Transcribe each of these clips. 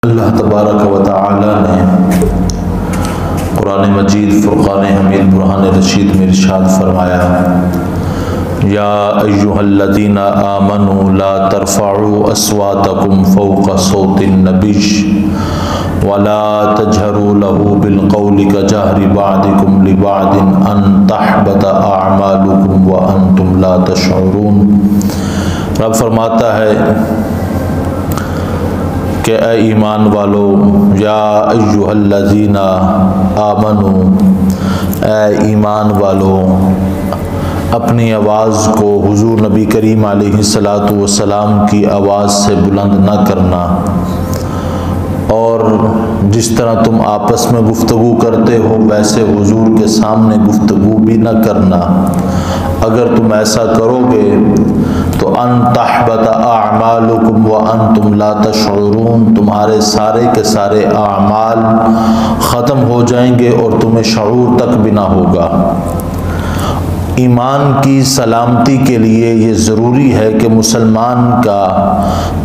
اللہ تبارک و تعالی نے قرآن مجید فرقان حمید برہان رشید میں ارشاد فرمایا، یا ایھا الذین آمنوا لا ترفعوا اصواتکم فوق صوت النبی ولا تجہروا له بالقول کجہر بعضکم لبعض ان تحبط اعمالکم وانتم لا تشعرون۔ رب فرماتا ہے کہ اے ایمان والو، یا ایھا الذین آمنوا، اے ایمان والو، اپنی آواز کو حضور نبی کریم علیہ الصلاۃ والسلام کی آواز سے بلند نہ کرنا، اور جس طرح تم آپس میں گفتگو کرتے ہو ویسے حضور کے سامنے گفتگو بھی نہ کرنا۔ اگر تم ایسا کرو گے تو ان تحبط اعمالکم وانتم لا تشعرون، تمہارے سارے کے سارے اعمال ختم ہو جائیں گے اور تمہیں شعور تک بھی نہ ہوگا۔ ایمان کی سلامتی کے لیے یہ ضروری ہے کہ مسلمان کا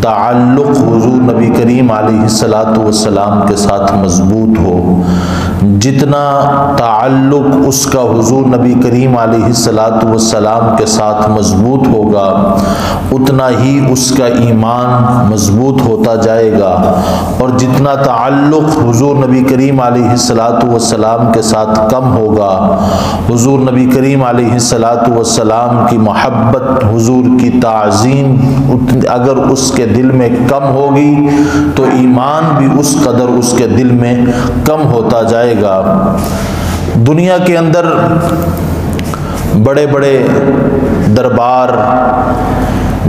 تعلق حضور نبی کریم علیہ الصلاۃ والسلام کے ساتھ مضبوط ہو۔ جتنا تعلق اس کا حضور نبی کریم علیہ الصلاۃ والسلام کے ساتھ مضبوط ہوگا، اتنا ہی اس کا ایمان مضبوط ہوتا جائے گا، اور جتنا تعلق حضور نبی کریم علیہ الصلاۃ والسلام کے ساتھ کم ہوگا، حضور نبی کریم علیہ الصلاۃ والسلام کی محبت، حضور کی تعظیم اگر اس کے دل میں کم ہوگی تو ایمان بھی اس قدر اس کے دل میں کم ہوتا جائے گا۔ دنیا کے اندر بڑے بڑے دربار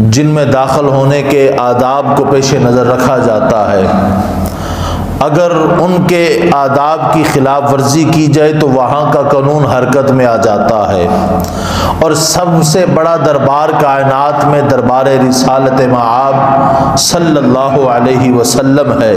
جن میں داخل ہونے کے آداب کو پیش نظر رکھا جاتا ہے، اگر ان کے آداب کی خلاف ورزی کی جائے تو وہاں کا قانون حرکت میں آ جاتا ہے، اور سب سے بڑا دربار کائنات میں دربار رسالت مآب صلی اللہ علیہ وسلم ہے،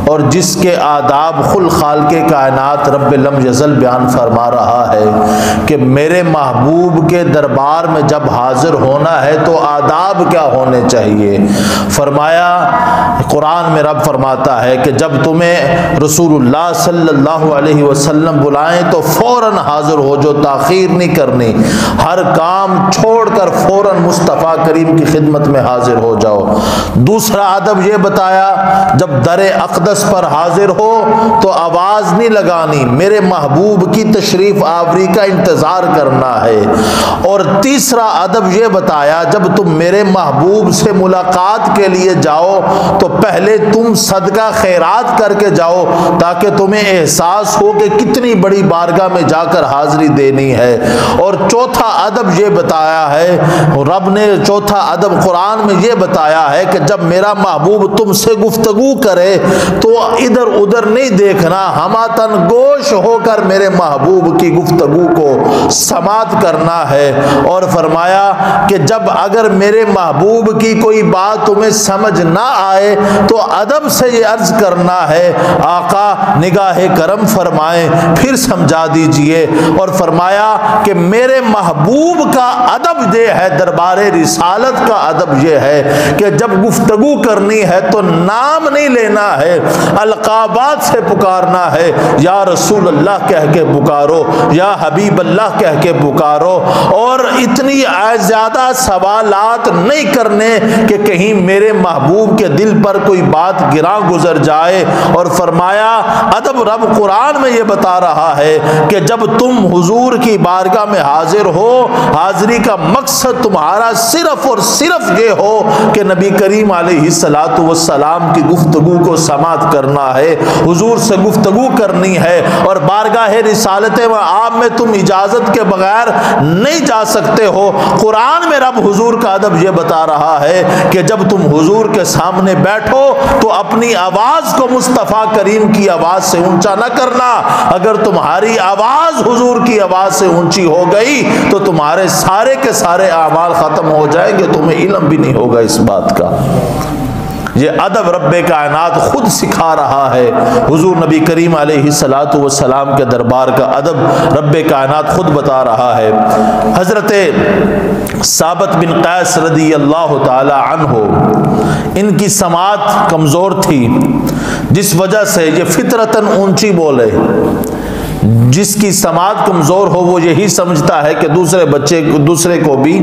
اور جس کے آداب خالق کائنات رب لم یزل بیان فرما رہا ہے کہ میرے محبوب کے دربار میں جب حاضر ہونا ہے تو آداب کیا ہونے چاہیے۔ فرمایا، قرآن میں رب فرماتا ہے کہ جب تمہیں رسول اللہ صلی اللہ علیہ وسلم بلائیں تو فوراً حاضر ہو جو، تاخیر نہیں کرنی، ہر کام چھوڑ کر فوراً مصطفیٰ کریم کی خدمت میں حاضر ہو جاؤ۔ دوسرا ادب یہ بتایا، جب در اقدس پر حاضر ہو تو آواز نہیں لگانی، میرے محبوب کی تشریف آوری کا انتظار کرنا ہے۔ اور تیسرا ادب یہ بتایا، جب تم میرے محبوب سے ملاقات کے لیے جاؤ تو پہلے تم صدقہ خیرات کر کے جاؤ تاکہ تمہیں احساس ہو کہ کتنی بڑی بارگاہ میں جا کر حاضری دینی ہے۔ اور چوتھا ادب یہ بتایا ہے، رب نے چوتھا ادب قرآن میں یہ بتایا ہے کہ جب میرا محبوب تم سے گفتگو کرے تو ادھر ادھر نہیں دیکھنا، ہماتن گوش ہو کر میرے محبوب کی گفتگو کو سماعت کرنا ہے۔ اور فرمایا کہ جب اگر میرے محبوب کی کوئی بات تمہیں سمجھ نہ آئے تو ادب سے یہ عرض کرنا ہے، آقا نگاہ کرم فرمائیں پھر سمجھا دیجئے۔ اور فرمایا کہ میرے محبوب کا ادب یہ ہے، دربار رسالت کا ادب یہ ہے کہ جب گفتگو کرنی ہے تو نام نہیں لینا ہے، القابات سے پکارنا ہے، یا رسول اللہ کہہ کے پکارو، یا حبیب اللہ کہہ کے پکارو، اور اتنی زیادہ سوالات نہیں کرنے کہ کہیں میرے محبوب کے دل پر کوئی بات گراں گزر جائے۔ اور فرمایا ادب رب قرآن میں یہ بتا رہا ہے کہ جب تم حضور کی بارگاہ میں حاضر ہو، حاضری کا مقصد تمہارا صرف اور صرف یہ ہو کہ نبی کریم علیہ الصلاۃ والسلام کی گفتگو کو سماعت کرنا ہے، حضور سے گفتگو کرنی ہے، اور بارگاہ رسالت مآب میں تم اجازت کے بغیر نہیں جا سکتے ہو۔ قرآن میں رب حضور کا ادب یہ بتا رہا ہے کہ جب تم حضور کے سامنے بیٹھو تو اپنی آواز کو مصطفیٰ کریم کی آواز سے اونچا نہ کرنا، اگر تمہاری آواز حضور کی آواز سے اونچی ہو گئی تو تمہارے سارے کے سارے اعمال ختم ہو جائیں گے، تمہیں علم بھی نہیں ہوگا اس بات کا۔ یہ ادب رب کائنات خود سکھا رہا ہے، حضور نبی کریم علیہ الصلاۃ والسلام کے دربار کا ادب رب کائنات خود بتا رہا ہے۔ حضرت ثابت بن قیس رضی اللہ تعالی عنہ، ان کی سماعت کمزور تھی، جس وجہ سے یہ فطرتاً اونچی بولے. جس کی سماعت کمزور ہو وہ یہی سمجھتا ہے کہ دوسرے کو بھی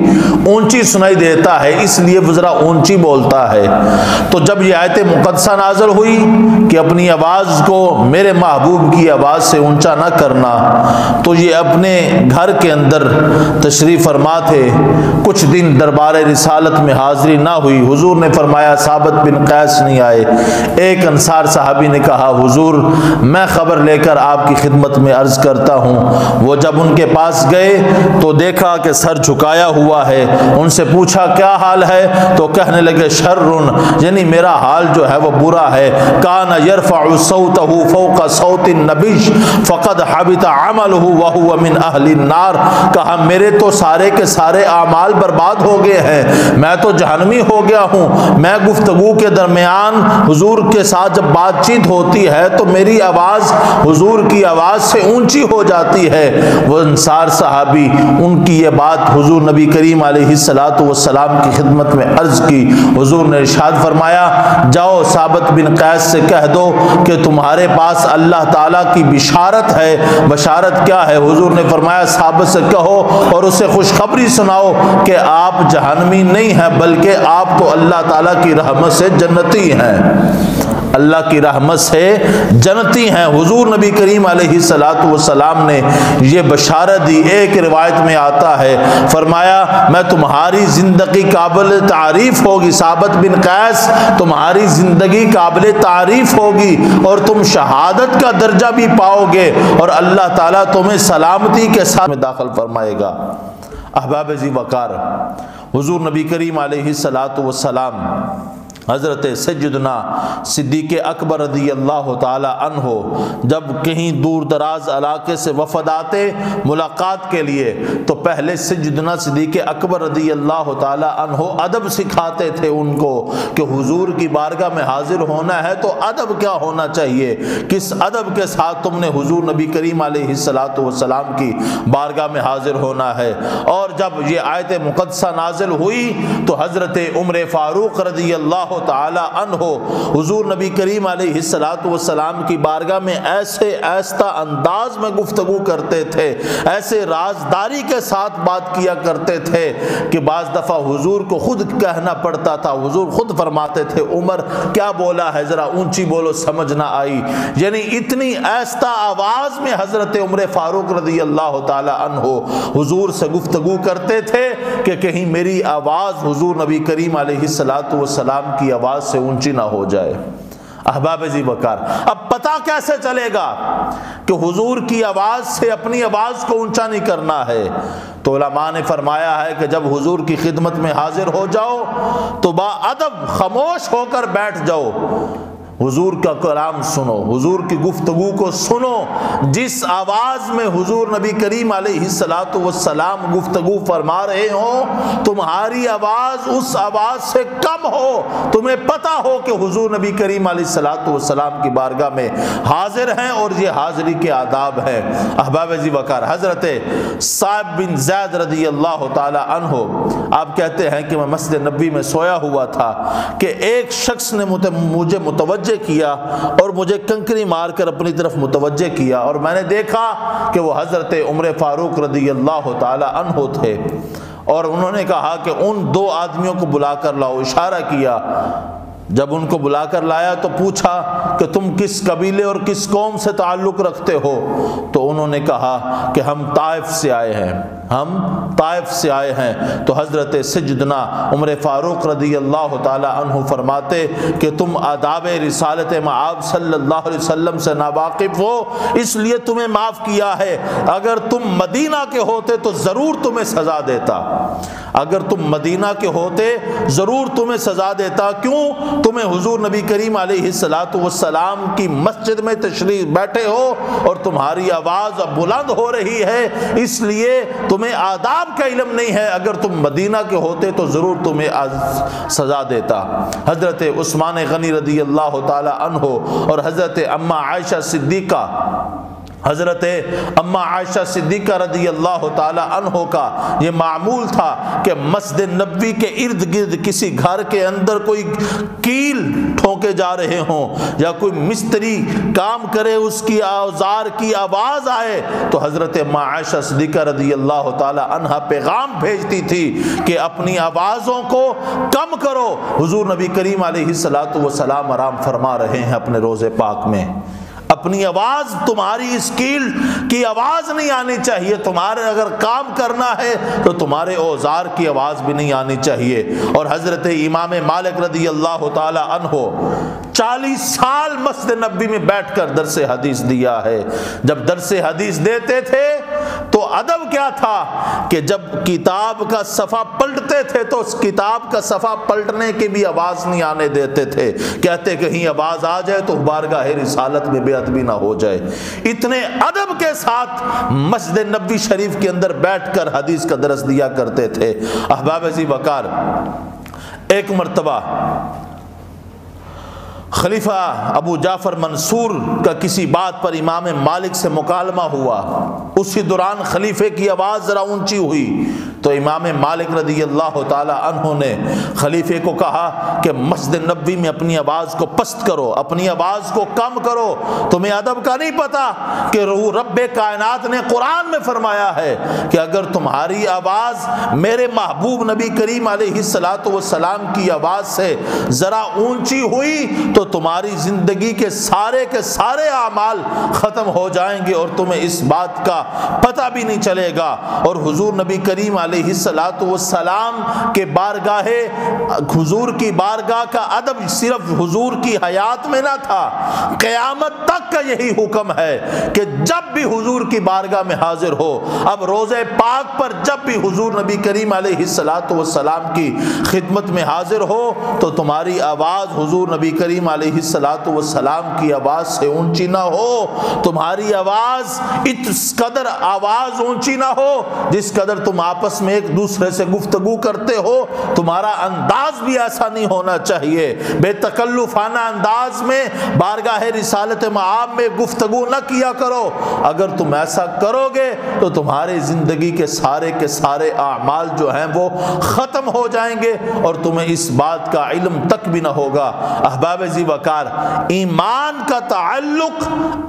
اونچی سنائی دیتا ہے، اس لیے وہ ذرا اونچی بولتا ہے. تو جب یہ آیت مقدسہ نازل ہوئی کہ اپنی آواز کو میرے محبوب کی آواز سے اونچا نہ کرنا، تو یہ اپنے گھر کے اندر تشریف فرما تھے. کچھ دن دربار رسالت میں حاضری نہ ہوئی. حضور نے فرمایا ثابت بن قیس نہیں آئے. ایک انصار صحابی نے کہا حضور میں خبر لے کر آپ کی خدمت میں عرض کرتا ہوں. وہ جب ان کے پاس گئے تو دیکھا کہ سر جھکایا ہوا ہے. ان سے پوچھا کیا حال ہے؟ تو کہنے لگے شرٌ، یعنی میرا حال جو ہے وہ برا ہے. کان یرفع صوتہ فوق صوت النبی فقد حبط عملہ وہو من اہل النار. کہا میرے تو سارے کے سارے اعمال برباد ہو گئے ہیں، میں تو جہنمی ہو گیا ہوں. میں گفتگو کے درمیان حضور کے ساتھ جب بات چیت ہوتی ہے تو میری آواز حضور کی آواز سے اونچی ہو جاتی ہے. وہ انصار صحابی ان کی یہ بات حضور نبی کریم علیہ السلام کی خدمت میں عرض کی. حضور نے ارشاد فرمایا جاؤ ثابت بن قیس سے کہہ دو کہ تمہارے پاس اللہ تعالیٰ کی بشارت ہے. بشارت کیا ہے؟ حضور نے فرمایا ثابت سے کہو اور اسے خوشخبری سناؤ کہ آپ جہنمی نہیں ہیں بلکہ آپ تو اللہ تعالیٰ کی رحمت سے جنتی ہیں، اللہ کی رحمت سے جنتی ہیں. حضور نبی کریم علیہ السلام نے یہ بشارت دی. ایک روایت میں آتا ہے فرمایا میں تمہاری زندگی قابل تعریف ہوگی ثابت بن قیس، تمہاری زندگی قابل تعریف ہوگی اور تم شہادت کا درجہ بھی پاؤ گے اور اللہ تعالیٰ تمہیں سلامتی کے ساتھ میں داخل فرمائے گا. احباب ذی وقار، حضور نبی کریم علیہ السلام حضرت سیدنا صدیق اکبر رضی اللہ تعالی عنہ جب کہیں دور دراز علاقے سے وفد آتے ملاقات کے لیے تو پہلے سیدنا صدیق اکبر رضی اللہ تعالی عنہ ادب سکھاتے تھے ان کو کہ حضور کی بارگاہ میں حاضر ہونا ہے تو ادب کیا ہونا چاہیے، کس ادب کے ساتھ تم نے حضور نبی کریم علیہ السلام کی بارگاہ میں حاضر ہونا ہے. اور جب یہ آیت مقدسہ نازل ہوئی تو حضرت عمر فاروق رضی اللہ تعالی عنہ حضور نبی کریم علیہ السلام کی بارگاہ میں ایسے ایستا انداز میں گفتگو کرتے تھے، ایسے رازداری کے ساتھ بات کیا کرتے تھے کہ بعض دفعہ حضور کو خود کہنا پڑتا تھا. حضور خود فرماتے تھے عمر کیا بولا ہے، ذرا اونچی بولو سمجھ نہ آئی. یعنی اتنی ایستا آواز میں حضرت عمر فاروق رضی اللہ تعالی عنہ حضور سے گفتگو کرتے تھے کہ کہیں میری آواز حضور نبی کریم علیہ السلام کی آواز سے اونچی نہ ہو جائے. احباب ذی وقار، اب پتہ کیسے چلے گا کہ حضور کی آواز سے اپنی آواز کو اونچا نہیں کرنا ہے؟ تو علماء نے فرمایا ہے کہ جب حضور کی خدمت میں حاضر ہو جاؤ تو با ادب خاموش ہو کر بیٹھ جاؤ، حضور کا کلام سنو، حضور کی گفتگو کو سنو. جس آواز میں حضور نبی کریم علیہ السلام گفتگو فرما رہے ہوں تمہاری آواز اس آواز سے کم ہو، تمہیں پتہ ہو کہ حضور نبی کریم علیہ السلام کی بارگاہ میں حاضر ہیں اور یہ حاضری کے آداب ہیں. احباب ذی وقار، حضرت صاحب بن زید رضی اللہ تعالی عنہ آپ کہتے ہیں کہ میں مسجد نبوی میں سویا ہوا تھا کہ ایک شخص نے مجھے متوجہ کیا اور مجھے کنکری مار کر اپنی طرف متوجہ کیا اور میں نے دیکھا کہ وہ حضرت عمر فاروق رضی اللہ تعالی عنہ تھے اور انہوں نے کہا کہ ان دو آدمیوں کو بلا کر لاؤ. اشارہ کیا. جب ان کو بلا کر لایا تو پوچھا کہ تم کس قبیلے اور کس قوم سے تعلق رکھتے ہو؟ تو انہوں نے کہا کہ ہم طائف سے آئے ہیں، ہم طائف سے آئے ہیں. تو حضرت سیدنا عمر فاروق رضی اللہ تعالی عنہ فرماتے کہ تم آداب رسالت مآب صلی اللہ علیہ وسلم سے ناواقف ہو اس لیے تمہیں معاف کیا ہے، اگر تم مدینہ کے ہوتے تو ضرور تمہیں سزا دیتا، اگر تم مدینہ کے ہوتے ضرور تمہیں سزا دیتا. کیوں؟ تمہیں حضور نبی کریم علیہ السلام کی مسجد میں تشریف بیٹھے ہو اور تمہاری آواز اب بلند ہو رہی ہے اس لیے تمہیں آداب کا علم نہیں ہے، اگر تم مدینہ کے ہوتے تو ضرور تمہیں سزا دیتا. حضرت عثمان غنی رضی اللہ تعالی عنہ اور حضرت اماں عائشہ صدیقہ حضرت اما عائشہ صدیقہ رضی اللہ تعالی عنہ کا یہ معمول تھا کہ مسجد نبوی کے ارد گرد کسی گھر کے اندر کوئی کیل ٹھونکے جا رہے ہوں یا کوئی مستری کام کرے اس کی اوزار کی آواز آئے تو حضرت اما عائشہ صدیقہ رضی اللہ تعالی عنہ پیغام بھیجتی تھی کہ اپنی آوازوں کو کم کرو، حضور نبی کریم علیہ الصلوۃ والسلام آرام فرما رہے ہیں اپنے روضے پاک میں، اپنی آواز، تمہاری اس کیل کی آواز نہیں آنی چاہیے، تمہارے اگر کام کرنا ہے تو تمہارے اوزار کی آواز بھی نہیں آنی چاہیے۔ اور حضرت امام مالک رضی اللہ تعالی عنہ 40 سال مسجد نبوی میں بیٹھ کر درس حدیث دیا ہے۔ جب درس حدیث دیتے تھے تو ادب کیا تھا کہ جب کتاب کا صفحہ پلٹتے تھے تو اس کتاب کا صفحہ پلٹنے کی بھی آواز نہیں آنے دیتے تھے، کہتے کہیں آواز آ جائے تو بارگاہ رسالت میں بے ادبی نہ ہو جائے۔ اتنے ادب کے ساتھ مسجد نبوی شریف کے اندر بیٹھ کر حدیث کا درس دیا کرتے تھے۔ احباب ذی وقار، ایک مرتبہ خلیفہ ابو جعفر منصور کا کسی بات پر امام مالک سے مکالمہ ہوا، اسی دوران خلیفے کی آواز ذرا اونچی ہوئی تو امام مالک رضی اللہ تعالی عنہ نے خلیفے کو کہا کہ مسجد نبوی میں اپنی آواز کو پست کرو، اپنی آواز کو کم کرو، تمہیں ادب کا نہیں پتا کہ رب کائنات نے قرآن میں فرمایا ہے کہ اگر تمہاری آواز میرے محبوب نبی کریم علیہ الصلوۃ والسلام کی آواز سے ذرا اونچی ہوئی تو تمہاری زندگی کے سارے اعمال ختم ہو جائیں گے اور تمہیں اس بات کا پتہ بھی نہیں چلے گا۔ اور حضور نبی کریم علیہ الصلوۃ والسلام کے بارگاہ، حضور کی بارگاہ کا ادب صرف حضور کی حیات میں نہ تھا، قیامت تک کا یہی حکم ہے کہ جب بھی حضور کی بارگاہ میں حاضر ہو، اب روضے پاک پر جب بھی حضور نبی کریم علیہ الصلوۃ والسلام کی خدمت میں حاضر ہو تو تمہاری آواز حضور نبی کریم علیہ الصلوۃ والسلام کی آواز سے اونچی نہ ہو، تمہاری آواز اس قدر آواز اونچی نہ ہو جس قدر تم آپس میں ایک دوسرے سے گفتگو کرتے ہو، تمہارا انداز بھی ایسا نہیں ہونا چاہیے، بے تکلفانہ انداز میں بارگاہ رسالت مآب میں گفتگو نہ کیا کرو۔ اگر تم ایسا کرو گے تو تمہاری زندگی کے سارے اعمال جو ہیں وہ ختم ہو جائیں گے اور تمہیں اس بات کا علم تک بھی نہ ہوگا۔ احباب ذی وقار، ایمان کا تعلق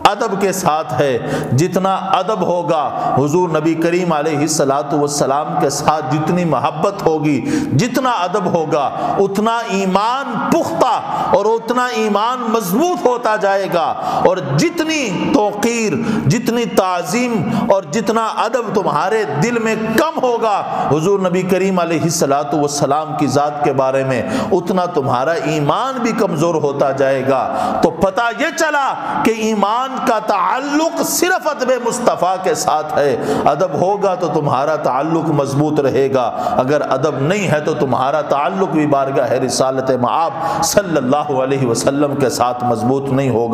ادب کے ساتھ ہے، جتنا ادب ہوگا حضور نبی کریم علیہ الصلوۃ والسلام کے ساتھ جتنی محبت ہوگی، جتنا ادب ہوگا اتنا ایمان پختہ اور اتنا ایمان مضبوط ہوتا جائے گا، اور جتنی توقیر، جتنی تعظیم اور جتنا ادب تمہارے دل میں کم ہوگا حضور نبی کریم علیہ الصلوۃ والسلام کی ذات کے بارے میں، اتنا تمہارا ایمان بھی کمزور ہوتا جائے گا۔ تو پتہ یہ چلا کہ ایمان کا تعلق صرف ادب مصطفیٰ کے ساتھ ہے، ادب ہوگا تو تمہارا تعلق مضبوط رہے گا، اگر ادب نہیں ہے تو تمہارا تعلق بھی بارگاہ رسالت مآب صلی اللہ علیہ وسلم کے ساتھ مضبوط نہیں ہوگا۔